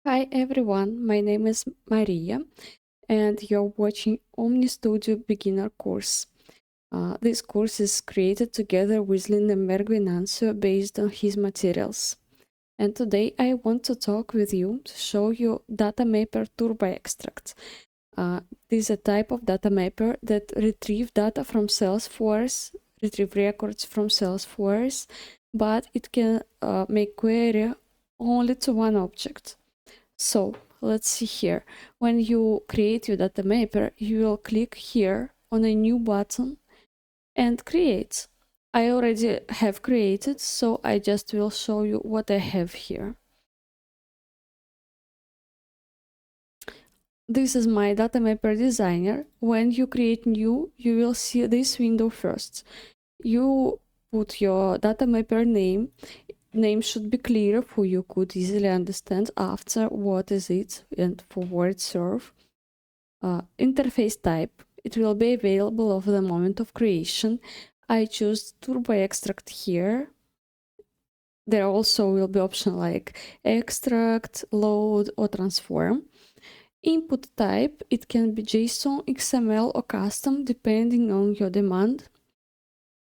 Hi everyone, my name is Maria and you're watching Omni Studio Beginner course. This course is created together with Lindenberg Venancio based on his materials. And today I want to talk with you to show you Data Mapper Turbo Extract. This is a type of data mapper that retrieve data from Salesforce, retrieve records from Salesforce, but it can make query only to one object. So let's see here. When you create your data mapper, you will click here on a new button and create. I already have created, so I just will show you what I have here. This is my data mapper designer. When you create new, you will see this window first. You put your data mapper name. Name should be clear for you could easily understand after what is it and for what it serves. Interface type, it will be available of the moment of creation. I choose Turbo Extract here. There also will be option like extract, load, or transform. Input type, it can be JSON, XML, or custom depending on your demand.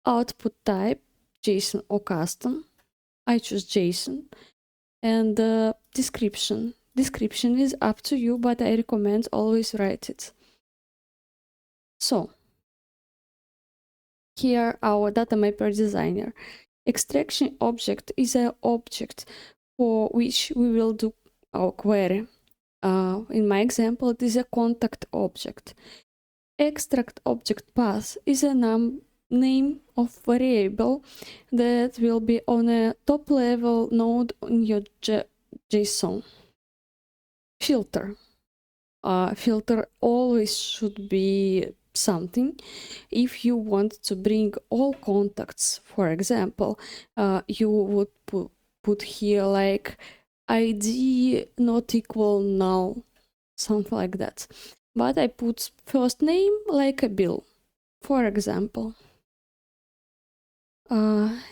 Output type, JSON or custom. I choose JSON. And description. Description is up to you, but I recommend always write it. So, here our data mapper designer. Extraction object is an object for which we will do our query. In my example, it is a contact object. Extract object path is a name of variable that will be on a top level node in your JSON. Filter. Filter always should be something. If you want to bring all contacts, for example, you would put here like ID not equal null, something like that. But I put first name like a Bill, for example.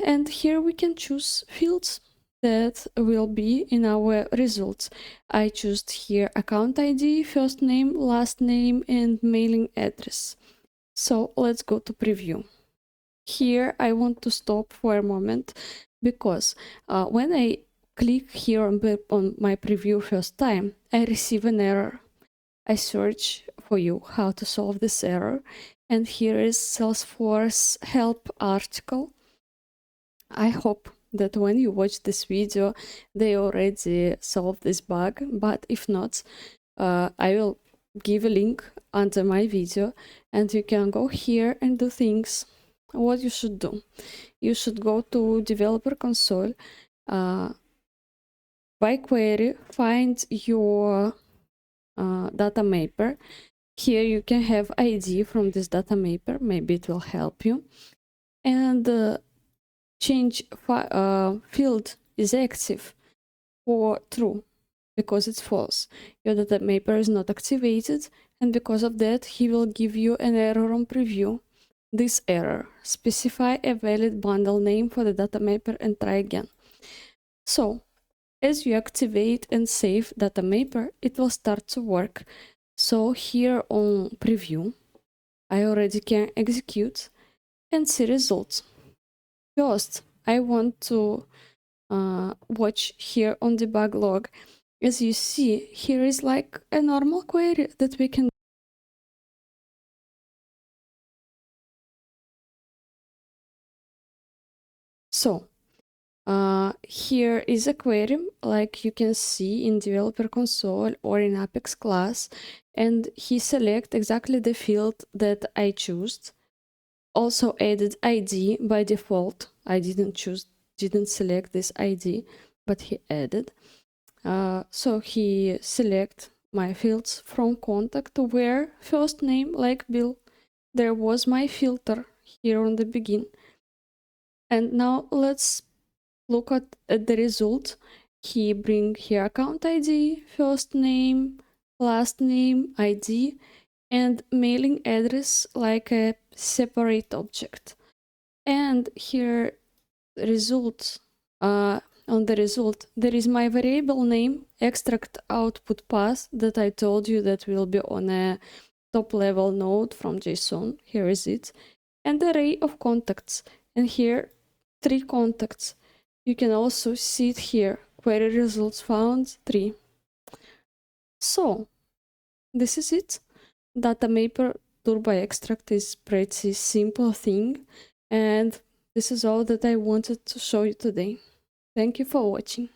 And here we can choose fields that will be in our results. I choose here account ID, first name, last name, and mailing address. So let's go to preview. Here I want to stop for a moment because when I click here on my preview first time, I receive an error. I search for you how to solve this error, and here is Salesforce Help article. I hope that when you watch this video, they already solved this bug, but if not, I will give a link under my video and you can go here and do things. What you should do, you should go to developer console, by query, find your data mapper. Here you can have ID from this data mapper, maybe it will help you, and change field is active for true because it's false. Your data mapper is not activated, and because of that he will give you an error on preview. This error, specify a valid bundle name for the data mapper and try again. So as you activate and save data mapper, it will start to work. So here on preview I already can execute and see results. First, I want to watch here on debug log. As you see, here is like a normal query that we can. So here is a query like you can see in developer console or in Apex class, and he select exactly the field that I chose. Also added ID by default. I didn't select this ID, but he added. So he select my fields from contact where first name like Bill. There was my filter here on the begin. And now let's look at the result. He bring here account ID, first name, last name, ID, and mailing address like a separate object. And here results, on the result, there is my variable name, extract output path that I told you that will be on a top level node from JSON. Here is it. And the array of contacts. And here, 3 contacts. You can also see it here. Query results found 3. So, this is it. Data Mapper Turbo Extract is pretty simple thing. And this is all that I wanted to show you today. Thank you for watching.